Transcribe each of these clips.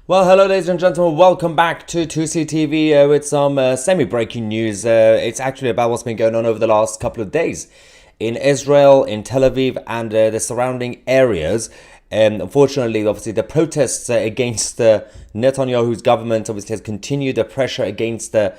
Well, hello, ladies and gentlemen. Welcome back to 2CTV with some semi-breaking news. It's actually about what's been going on over the last couple of days in Israel, in Tel Aviv, and the surrounding areas. Unfortunately, obviously, the protests against Netanyahu's government obviously has continued the pressure against the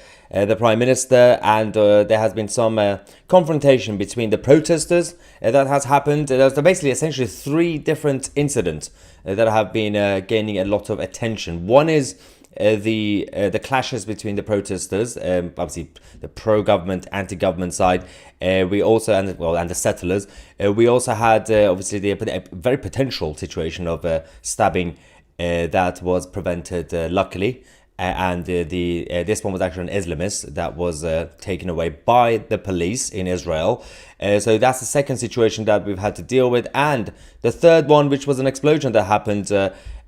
prime minister, and there has been some confrontation between the protesters that has happened. There's basically essentially three different incidents that have been gaining a lot of attention. One is the clashes between the protesters, obviously the pro-government, anti-government side. We also and the settlers. We also had obviously a very potential situation of stabbing that was prevented luckily. And this one was actually an Islamist that was taken away by the police in Israel. So that's the second situation that we've had to deal with. And the third one, which was an explosion that happened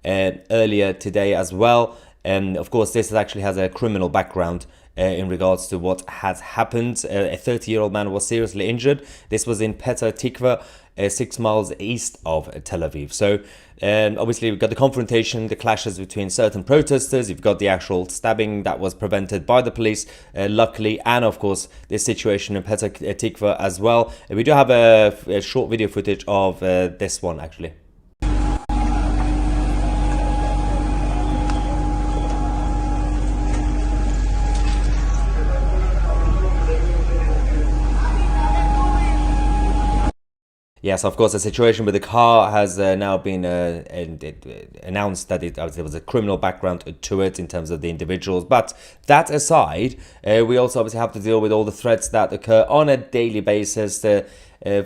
earlier today as well. And of course, this actually has a criminal background in regards to what has happened. A 30-year-old man was seriously injured. This was in Petah Tikva, 6 miles east of Tel Aviv. So obviously we've got the confrontation, the clashes between certain protesters. You've got the actual stabbing that was prevented by the police, luckily, and of course this situation in Petah Tikva as well. We do have a short video footage of this one actually. Yes, of course, the situation with the car has now been announced that there was a criminal background to it in terms of the individuals. But that aside, we also obviously have to deal with all the threats that occur on a daily basis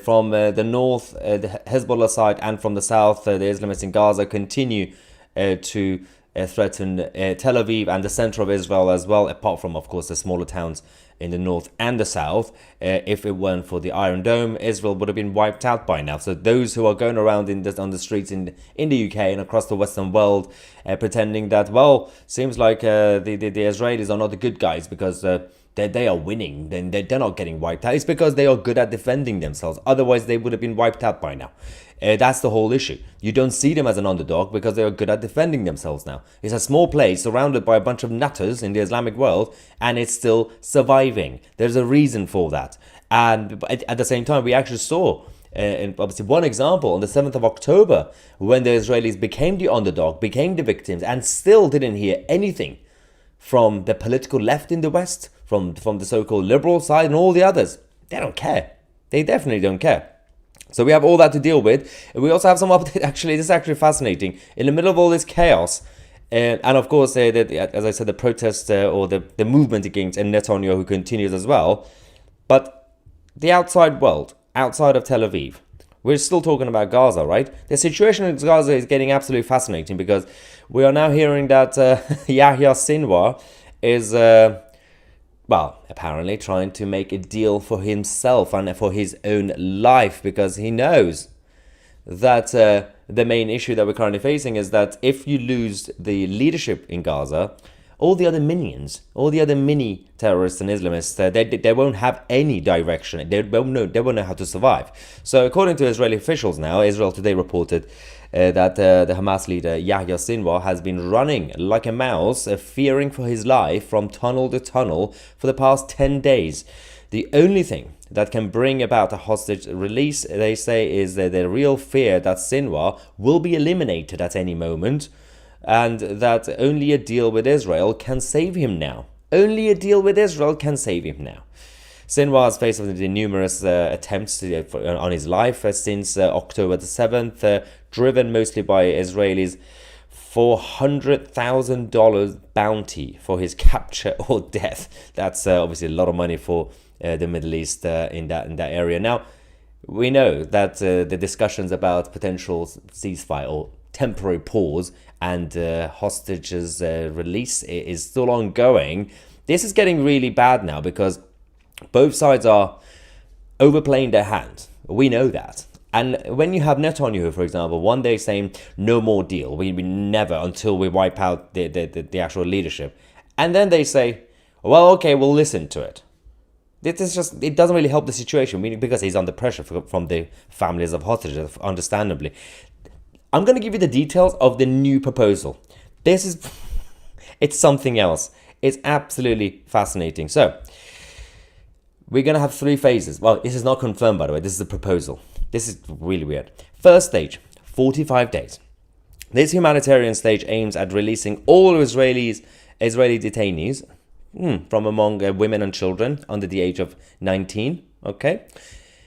from the north, the Hezbollah side, and from the south. The Islamists in Gaza continue to threaten Tel Aviv and the center of Israel as well, apart from, of course, the smaller towns in the north and the south. If it weren't for the Iron Dome, Israel would have been wiped out by now. So those who are going around on the streets in the UK and across the Western world pretending that, well, seems like the Israelis are not the good guys because they are winning, then they're not getting wiped out. It's because they are good at defending themselves. Otherwise, they would have been wiped out by now. That's the whole issue. You don't see them as an underdog because they are good at defending themselves now. It's a small place surrounded by a bunch of nutters in the Islamic world, and it's still surviving. There's a reason for that. And at the same time, we actually saw obviously one example on the 7th of October when the Israelis became the underdog, became the victims, and still didn't hear anything from the political left in the West, from the so-called liberal side and all the others. They don't care. They definitely don't care. So we have all that to deal with. We also have some update. Actually, this is actually fascinating. In the middle of all this chaos, and of course, as I said, the protest or the movement against Netanyahu continues as well. But the outside world, outside of Tel Aviv, we're still talking about Gaza, right? The situation in Gaza is getting absolutely fascinating because we are now hearing that Yahya Sinwar is apparently trying to make a deal for himself and for his own life, because he knows that the main issue that we're currently facing is that if you lose the leadership in Gaza, all the other minions, all the other mini terrorists and Islamists, they won't have any direction. They won't know how to survive. So according to Israeli officials now, Israel Today reported that the Hamas leader Yahya Sinwar has been running like a mouse, fearing for his life from tunnel to tunnel for the past 10 days. The only thing that can bring about a hostage release, they say, is the real fear that Sinwar will be eliminated at any moment, and that only a deal with Israel can save him now. Only a deal with Israel can save him now. Sinwar has faced the numerous attempts on his life since October the 7th, driven mostly by Israelis' $400,000 bounty for his capture or death. That's obviously a lot of money for the Middle East in that area. Now, we know that the discussions about potential ceasefire or temporary pause and hostages release is still ongoing. This is getting really bad now because both sides are overplaying their hand. We know that. And when you have Netanyahu, for example, one day saying no more deal, we never until we wipe out the actual leadership. And then they say, well, okay, we'll listen to it. It doesn't really help the situation, meaning because he's under pressure from the families of hostages, understandably. I'm going to give you the details of the new proposal. This is, it's something else. It's absolutely fascinating. So, we're going to have 3 phases. Well, this is not confirmed, by the way. This is a proposal. This is really weird. First stage, 45 days. This humanitarian stage aims at releasing all Israeli detainees from among women and children under the age of 19, okay?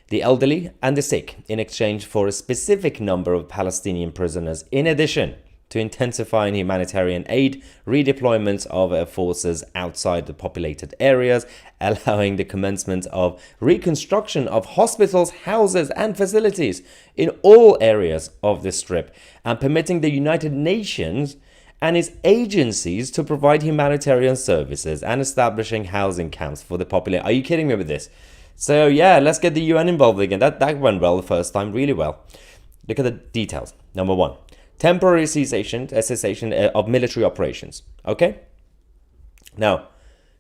The elderly and the sick, in exchange for a specific number of Palestinian prisoners, in addition to intensifying humanitarian aid, redeployment of forces outside the populated areas, allowing the commencement of reconstruction of hospitals, houses and facilities in all areas of the Strip, and permitting the United Nations and its agencies to provide humanitarian services and establishing housing camps for the population. Are you kidding me with this? So yeah, let's get the UN involved again. That went well the first time, really well. Look at the details. Number 1. Temporary cessation of military operations. Okay? Now,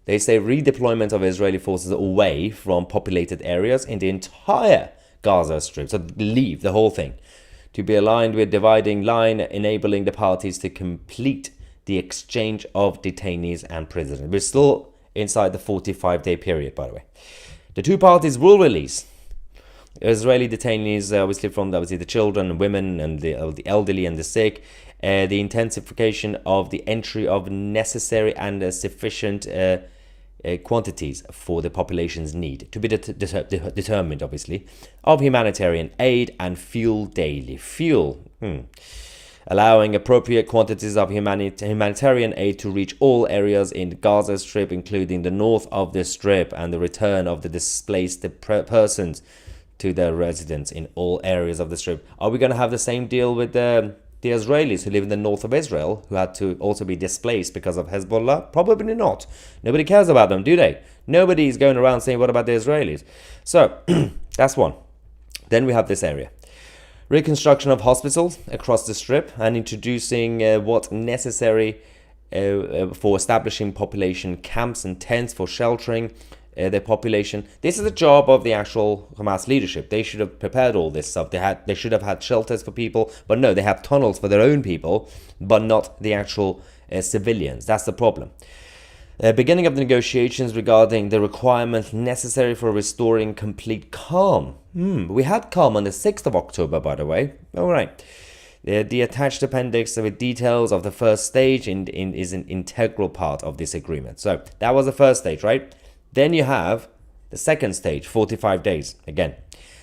they say redeployment of Israeli forces away from populated areas in the entire Gaza Strip. So leave the whole thing. To be aligned with dividing line, enabling the parties to complete the exchange of detainees and prisoners. We're still inside the 45-day period, by the way. The 2 parties will release Israeli detainees, obviously from the children and women and the elderly and the sick. The intensification of the entry of necessary and sufficient quantities for the population's need to be determined, obviously, of humanitarian aid and fuel daily. Allowing appropriate quantities of humanitarian aid to reach all areas in the Gaza Strip, including the north of the Strip, and the return of the displaced persons to their residence in all areas of the Strip. Are we going to have the same deal with the Israelis who live in the north of Israel, who had to also be displaced because of Hezbollah? Probably not. Nobody cares about them, do they? Nobody's going around saying, what about the Israelis? So, that's one. Then we have this area. Reconstruction of hospitals across the Strip and introducing what's necessary for establishing population camps and tents for sheltering their population. This is the job of the actual Hamas leadership. They should have prepared all this stuff. They should have had shelters for people, but no, they have tunnels for their own people, but not the actual civilians. That's the problem. Beginning of the negotiations regarding the requirements necessary for restoring complete calm. We had calm on the 6th of October, by the way. All right. The attached appendix with details of the first stage is an integral part of this agreement. So that was the first stage, right? Then you have the second stage, 45 days. Again,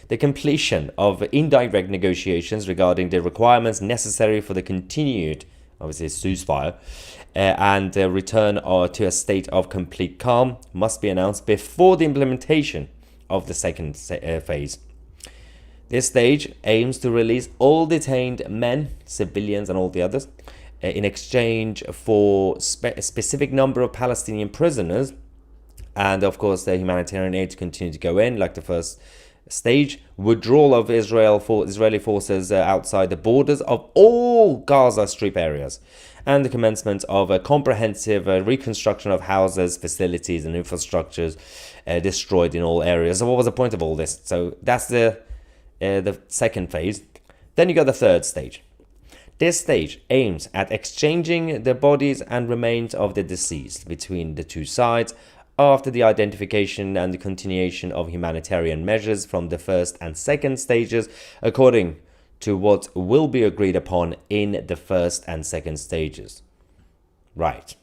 the completion of indirect negotiations regarding the requirements necessary for the continued, obviously, ceasefire and return to a state of complete calm must be announced before the implementation of the second phase. This stage aims to release all detained men, civilians and all the others in exchange for a specific number of Palestinian prisoners, and of course the humanitarian aid to continue to go in like the first stage, withdrawal of Israeli forces outside the borders of all Gaza Strip areas, and the commencement of a comprehensive reconstruction of houses, facilities and infrastructures destroyed in all areas. So what was the point of all this? So that's the second phase. Then you got the third stage. This stage aims at exchanging the bodies and remains of the deceased between the two sides after the identification and the continuation of humanitarian measures from the first and second stages, according to what will be agreed upon in the first and second stages. Right.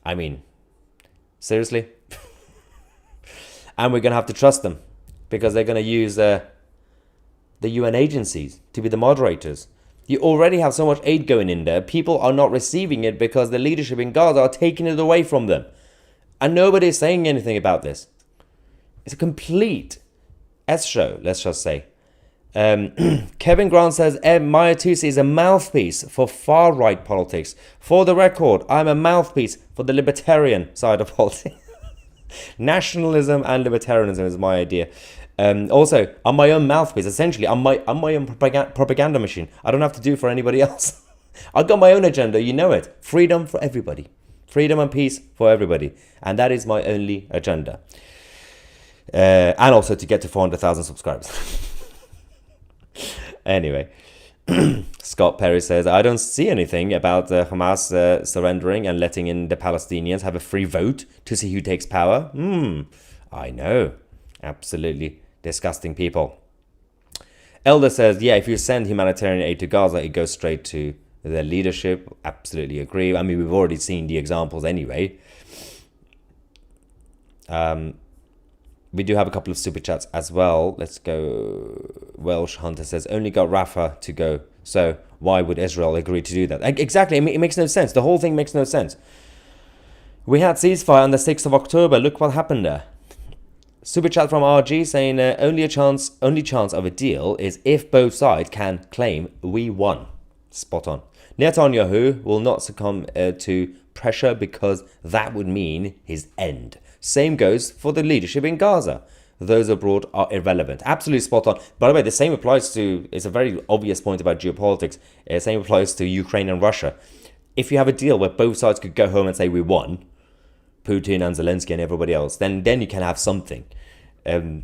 I mean, seriously? And we're going to have to trust them because they're going to use the UN agencies to be the moderators. You already have so much aid going in there. People are not receiving it because the leadership in Gaza are taking it away from them. And nobody is saying anything about this. It's a complete S-show, let's just say. Kevin Grant says, Maya Tusi is a mouthpiece for far-right politics. For the record, I'm a mouthpiece for the libertarian side of politics. Nationalism and libertarianism is my idea. Also, I'm my own mouthpiece. Essentially, I'm my own propaganda machine. I don't have to do for anybody else. I've got my own agenda, you know it. Freedom for everybody. Freedom and peace for everybody. And that is my only agenda. And also to get to 400,000 subscribers. Anyway, Scott Perry says, I don't see anything about Hamas surrendering and letting in the Palestinians have a free vote to see who takes power. I know. Absolutely disgusting people. Elder says, yeah, if you send humanitarian aid to Gaza, it goes straight to their leadership. Absolutely agree. I mean, we've already seen the examples anyway. We do have a couple of super chats as well. Let's go. Welsh Hunter says, only got Rafah to go. So why would Israel agree to do that? Exactly. It makes no sense. The whole thing makes no sense. We had ceasefire on the 6th of October. Look what happened there. Super chat from RG saying, only chance of a deal is if both sides can claim we won. Spot on. Netanyahu will not succumb to pressure because that would mean his end. Same goes for the leadership in Gaza. Those abroad are irrelevant. Absolutely spot on. By the way, the same applies to, it's a very obvious point about geopolitics, same applies to Ukraine and Russia. If you have a deal where both sides could go home and say we won, Putin and Zelensky and everybody else, then you can have something. The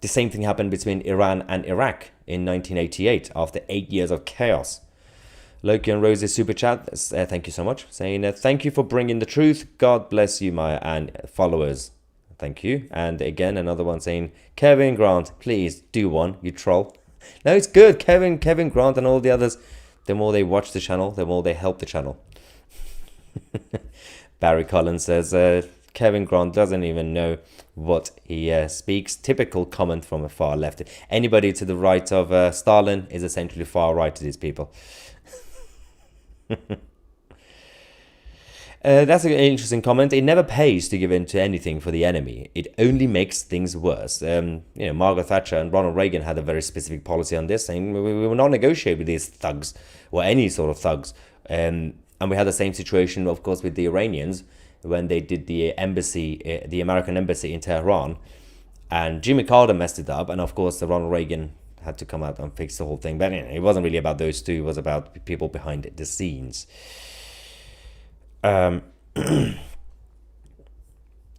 same thing happened between Iran and Iraq in 1988 after 8 years of chaos. Loki and Rose's super chat, thank you so much, saying thank you for bringing the truth. God bless you, Maya, and followers. Thank you. And again, another one saying, Kevin Grant, please do one, you troll. No, it's good. Kevin Grant and all the others, the more they watch the channel, the more they help the channel. Barry Collins says, Kevin Grant doesn't even know what he speaks. Typical comment from a far left. Anybody to the right of Stalin is essentially far right to these people. That's an interesting comment. It never pays to give in to anything for the enemy. It only makes things worse. Margaret Thatcher and Ronald Reagan had a very specific policy on this, saying we will not negotiate with these thugs or any sort of thugs. And we had the same situation, of course, with the Iranians when they did the embassy, the American embassy in Tehran, and Jimmy Carter messed it up, and of course, the Ronald Reagan had to come out and fix the whole thing. But it wasn't really about those two. It was about people behind the scenes.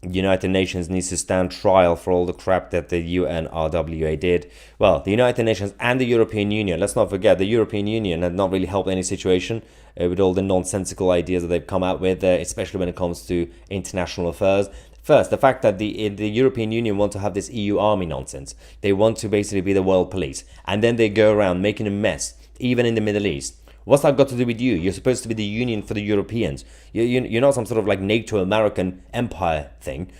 United Nations needs to stand trial for all the crap that the UNRWA did. Well, the United Nations and the European Union, let's not forget, the European Union had not really helped any situation with all the nonsensical ideas that they've come out with, especially when it comes to international affairs. First, the fact that the European Union want to have this EU army nonsense. They want to basically be the world police. And then they go around making a mess, even in the Middle East. What's that got to do with you? You're supposed to be the union for the Europeans. You're not some sort of like NATO American empire thing.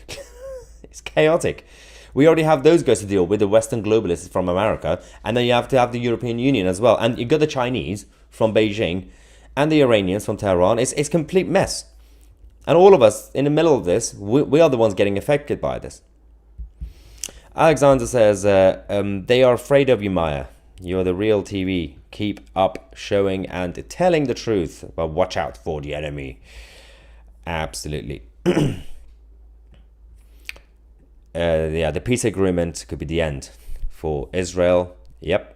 It's chaotic. We already have those guys to deal with, the Western globalists from America. And then you have to have the European Union as well. And you got the Chinese from Beijing and the Iranians from Tehran. It's a complete mess. And all of us in the middle of this, we are the ones getting affected by this. Alexander says, they are afraid of you, Maya. You're the real TV. Keep up showing and telling the truth, but watch out for the enemy. Absolutely. The peace agreement could be the end for Israel. Yep.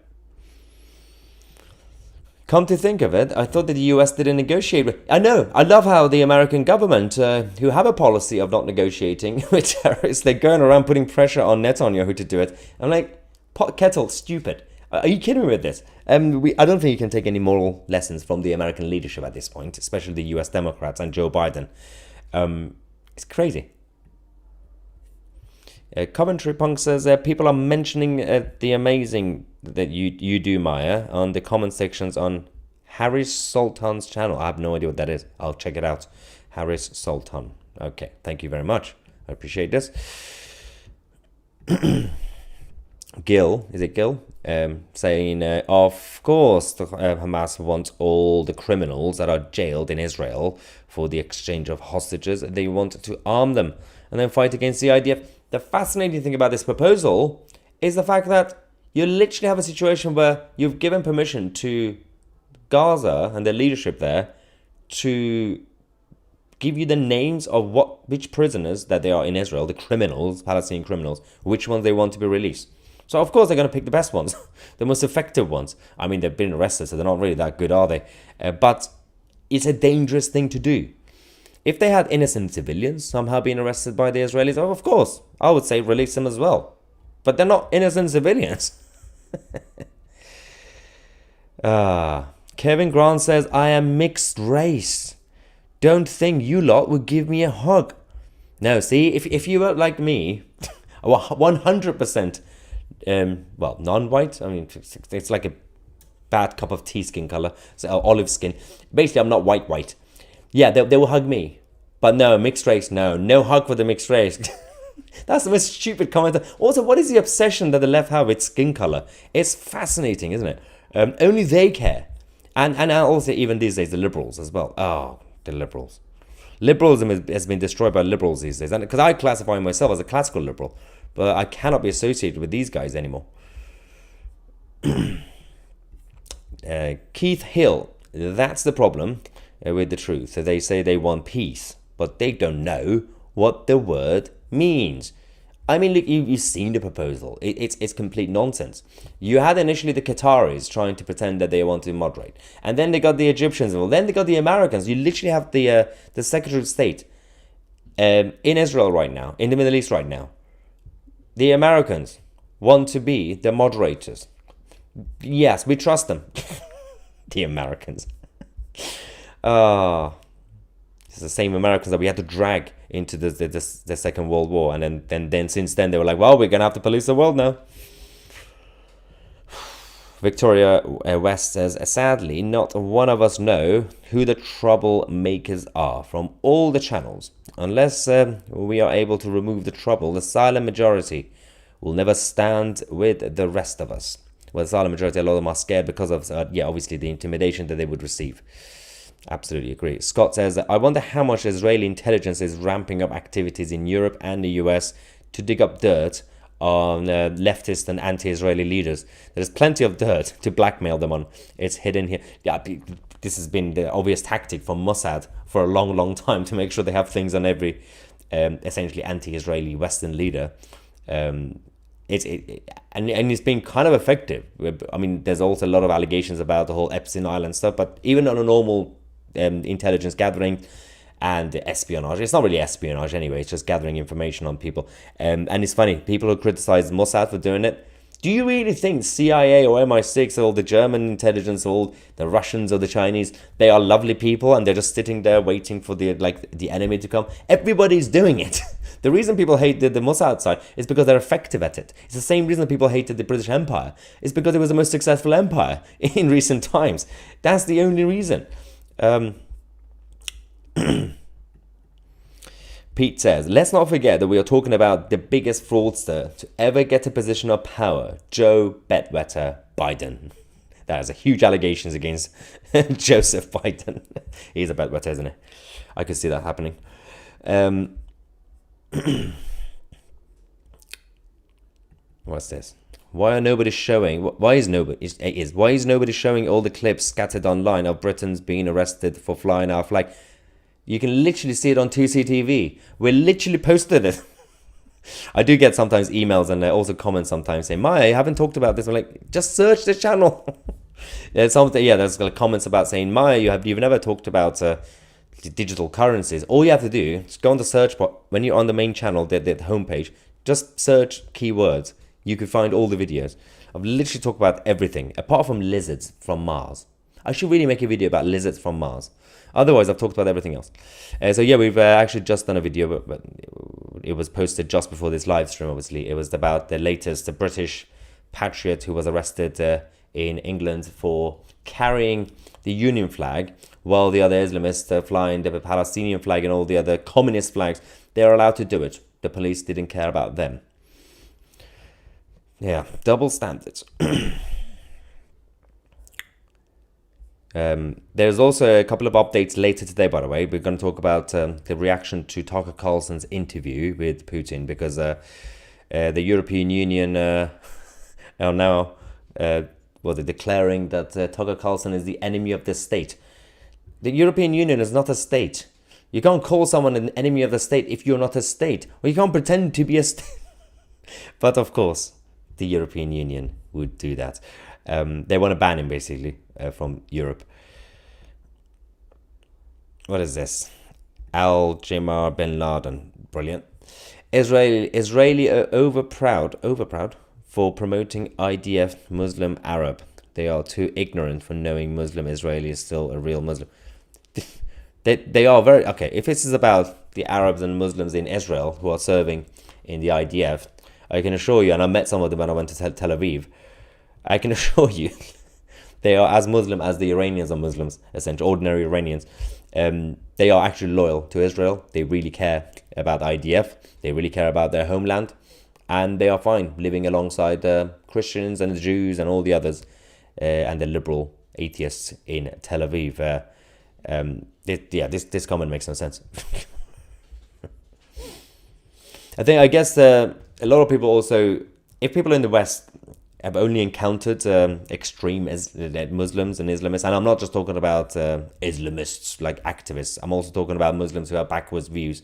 Come to think of it, I thought that the US didn't negotiate. I know. I love how the American government, who have a policy of not negotiating with terrorists, they're going around putting pressure on Netanyahu to do it. I'm like, pot kettle, stupid. Are you kidding me with this? I don't think you can take any moral lessons from the American leadership at this point, especially the US Democrats and Joe Biden. It's crazy. Coventry Punk says, people are mentioning the amazing that you do, Maya, on the comment sections on Harris Sultan's channel. I have no idea what that is. I'll check it out. Harris Sultan. Okay, thank you very much. I appreciate this. Gil, is it Gil? Saying, of course, Hamas wants all the criminals that are jailed in Israel for the exchange of hostages. They want to arm them and then fight against the IDF. The fascinating thing about this proposal is the fact that you literally have a situation where you've given permission to Gaza and the leadership there to give you the names of which prisoners that they are in Israel, the criminals, Palestinian criminals, which ones they want to be released. So, of course, they're going to pick the best ones, the most effective ones. I mean, they've been arrested, so they're not really that good, are they? But it's a dangerous thing to do. If they had innocent civilians somehow being arrested by the Israelis, of course, I would say release them as well. But they're not innocent civilians. Kevin Grant says, I am mixed race. Don't think you lot would give me a hug. No, see, if you were like me, 100%, well, non-white. I mean, it's like a bad cup of tea skin color, so olive skin. Basically, I'm not white. Yeah, they will hug me. But no, mixed race, no hug for the mixed race. That's the most stupid comment. Also, what is the obsession that the left have with skin color? It's fascinating, isn't it? Only they care. And also, even these days, the liberals as well. Oh, the liberals. Liberalism has been destroyed by liberals these days. And because I classify myself as a classical liberal, but I cannot be associated with these guys anymore. Keith Hill, that's the problem with the truth. So they say they want peace, but they don't know what the word means. I mean, look, you've seen the proposal. It's complete nonsense. You had initially the Qataris trying to pretend that they want to moderate, and then they got the Egyptians, well, then they got the Americans. You literally have the Secretary of State in Israel right now, in the Middle East right now. The Americans want to be the moderators. Yes, we trust them. The Americans. It's the same Americans that we had to drag into the Second World War, and then since then they were like, well, we're gonna have to police the world now. Victoria West says, sadly, not one of us know who the troublemakers are from all the channels. Unless we are able to remove the trouble, the silent majority will never stand with the rest of us. Well, the silent majority, a lot of them are scared because of, obviously the intimidation that they would receive. Absolutely agree. Scott says, I wonder how much Israeli intelligence is ramping up activities in Europe and the US to dig up dirt on leftist and anti-Israeli leaders. There's plenty of dirt to blackmail them on. It's hidden here. Yeah, this has been the obvious tactic from Mossad for a long time to make sure they have things on every essentially anti-Israeli Western leader. And it's been kind of effective. I mean, there's also a lot of allegations about the whole Epstein Island stuff, but even on a normal intelligence gathering and espionage, it's not really espionage anyway, it's just gathering information on people. And it's funny, people who criticize Mossad for doing it, do you really think CIA or MI6 or the German intelligence or the Russians or the Chinese, they are lovely people and they're just sitting there waiting for the enemy to come? Everybody's doing it. The reason people hate the Mossad side is because they're effective at it. It's the same reason people hated the British Empire. It's because it was the most successful empire in recent times. That's the only reason. Pete says, let's not forget that we are talking about the biggest fraudster to ever get a position of power, Joe Bedwetter Biden. That is a huge allegations against Joseph Biden. He's a bedwetter, isn't he? I could see that happening. What's this? Why is nobody showing all the clips scattered online of Britons being arrested for flying our flag? You can literally see it on 2CTV. We literally posted it. I do get sometimes emails and also comments sometimes saying, Maya, I haven't talked about this. I'm like, just search the channel. There's comments about saying, Maya, you've never talked about digital currencies. All you have to do is go on the search bar. When you're on the main channel, the homepage, just search keywords. You can find all the videos. I've literally talked about everything, apart from lizards from Mars. I should really make a video about lizards from Mars. Otherwise, I've talked about everything else. We've actually just done a video, but it was posted just before this live stream, obviously. It was about the latest British patriot who was arrested in England for carrying the Union flag, while the other Islamists are flying the Palestinian flag and all the other communist flags. They're allowed to do it. The police didn't care about them. Yeah, double standards. There's also a couple of updates later today, by the way. We're going to talk about the reaction to Tucker Carlson's interview with Putin, because the European Union are now they're declaring that Tucker Carlson is the enemy of the state. The European Union is not a state. You can't call someone an enemy of the state if you're not a state. Or you can't pretend to be a state. But of course, the European Union would do that. They want to ban him, basically, from Europe. What is this? Al-Jamar bin Laden. Brilliant. Israeli overproud for promoting IDF Muslim Arab. They are too ignorant for knowing Muslim Israeli is still a real Muslim. They are very... Okay, if this is about the Arabs and Muslims in Israel who are serving in the IDF, I can assure you, and I met some of them when I went to Tel Aviv, I can assure you they are as Muslim as the Iranians are Muslims, essentially, ordinary Iranians. They are actually loyal to Israel. They really care about IDF. They really care about their homeland. And they are fine living alongside Christians and the Jews and all the others and the liberal atheists in Tel Aviv. This comment makes no sense. I guess a lot of people also, if people in the West have only encountered extreme Muslims and Islamists, and I'm not just talking about Islamists like activists, I'm also talking about Muslims who have backwards views.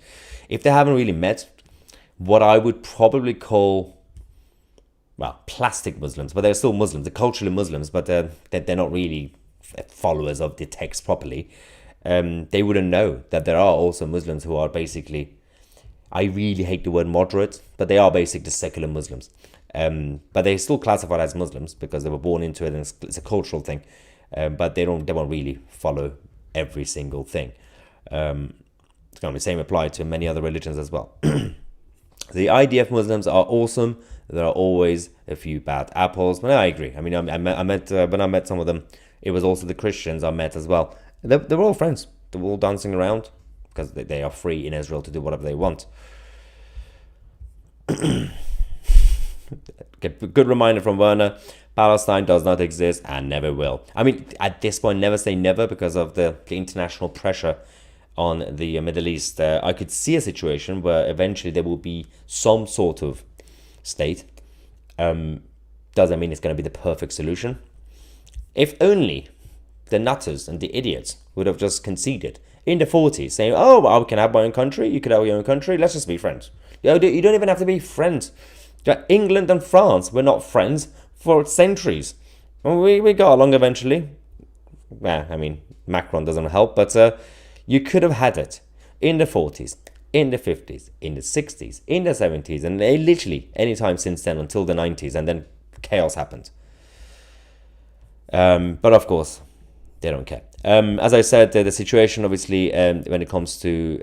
If they haven't really met what I would probably call, well, plastic Muslims, but they're still Muslims, they're culturally Muslims, but they're not really followers of the text properly, they wouldn't know that there are also Muslims who are basically, I really hate the word moderate, but they are basically secular Muslims. But they're still classified as Muslims because they were born into it and it's a cultural thing. But they won't really follow every single thing. It's going to be the same applied to many other religions as well. The IDF Muslims are awesome. There are always a few bad apples. But I agree. I mean, I met when I met some of them, it was also the Christians I met as well. They're all friends. They're all dancing around because they are free in Israel to do whatever they want. Good reminder from Werner, Palestine does not exist and never will. I mean, at this point, never say never because of the international pressure on the Middle East. I could see a situation where eventually there will be some sort of state. Doesn't mean it's going to be the perfect solution. If only the nutters and the idiots would have just conceded in the 40s, saying, oh, well, I can have my own country, you could have your own country, let's just be friends. You don't even have to be friends. England and France were not friends for centuries. We got along eventually. Well, I mean, Macron doesn't help, but you could have had it in the 40s, in the 50s, in the 60s, in the 70s, and literally any time since then until the 90s, and then chaos happened. But of course, they don't care. As I said, the situation obviously when it comes to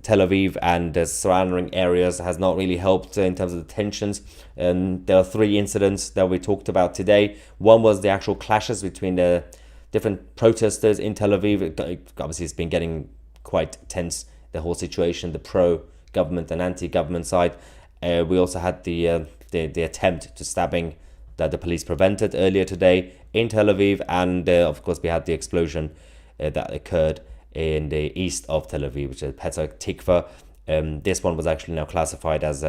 Tel Aviv and the surrounding areas has not really helped in terms of the tensions. There are 3 incidents that we talked about today. One was the actual clashes between the different protesters in Tel Aviv. Obviously, it's been getting quite tense, the whole situation, the pro-government and anti-government side. We also had the attempt to stabbing that the police prevented earlier today in Tel Aviv, and of course we had the explosion that occurred in the east of Tel Aviv, which is Petah Tikva. This one was actually now classified as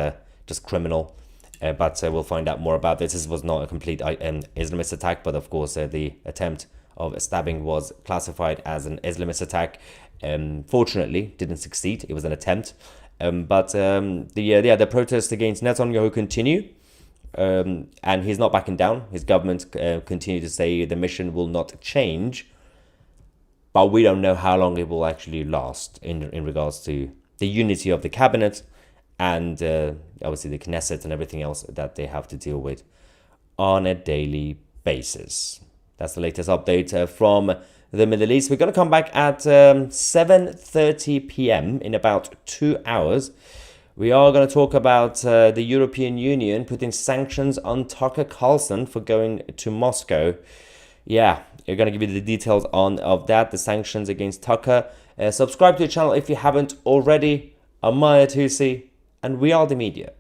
just criminal, but we'll find out more about this. This was not a complete Islamist attack, but of course the attempt of stabbing was classified as an Islamist attack. Fortunately, didn't succeed. It was an attempt, but the protests against Netanyahu continue. And he's not backing down. His government continue to say the mission will not change, but we don't know how long it will actually last in regards to the unity of the cabinet and obviously the Knesset and everything else that they have to deal with on a daily basis. That's the latest update from the Middle East. We're going to come back at 7:30 p.m. in about 2 hours. We are going to talk about the European Union putting sanctions on Tucker Carlson for going to Moscow. Yeah, we're going to give you the details of that, the sanctions against Tucker. Subscribe to the channel if you haven't already. I'm Maya Tusi, and we are the media.